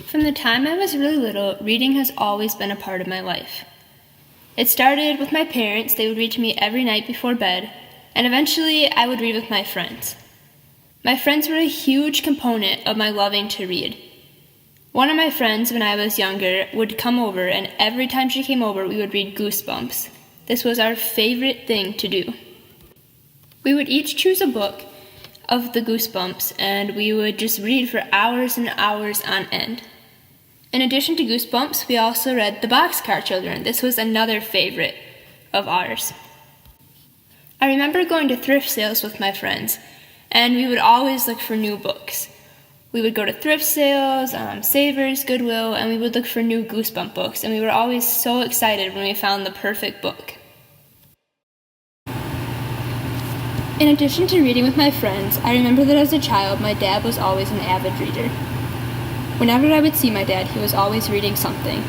From the time I was really little, reading has always been a part of my life. It started with my parents. They would read to me every night before bed, and eventually I would read with my friends. My friends were a huge component of my loving to read. One of my friends, when I was younger, would come over, and every time she came over, we would read Goosebumps. This was our favorite thing to do. We would each choose a book of the Goosebumps, and we would just read for hours and hours on end. In addition to Goosebumps, we also read The Boxcar Children. This was another favorite of ours. I remember going to thrift sales with my friends, and we would always look for new books. We would go to thrift sales, Savers, Goodwill, and we would look for new Goosebump books, and we were always so excited when we found the perfect book. In addition to reading with my friends, I remember that as a child, my dad was always an avid reader. Whenever I would see my dad, he was always reading something,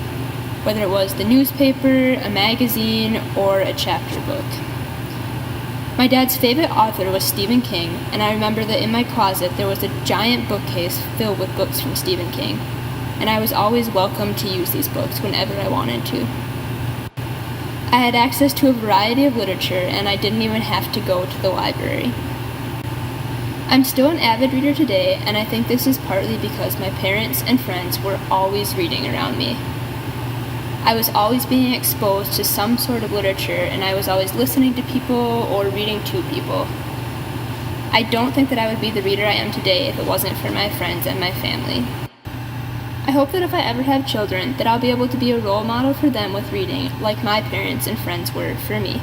whether it was the newspaper, a magazine, or a chapter book. My dad's favorite author was Stephen King, and I remember that in my closet there was a giant bookcase filled with books from Stephen King, and I was always welcome to use these books whenever I wanted to. I had access to a variety of literature, and I didn't even have to go to the library. I'm still an avid reader today, and I think this is partly because my parents and friends were always reading around me. I was always being exposed to some sort of literature, and I was always listening to people or reading to people. I don't think that I would be the reader I am today if it wasn't for my friends and my family. I hope that if I ever have children, that I'll be able to be a role model for them with reading, like my parents and friends were for me.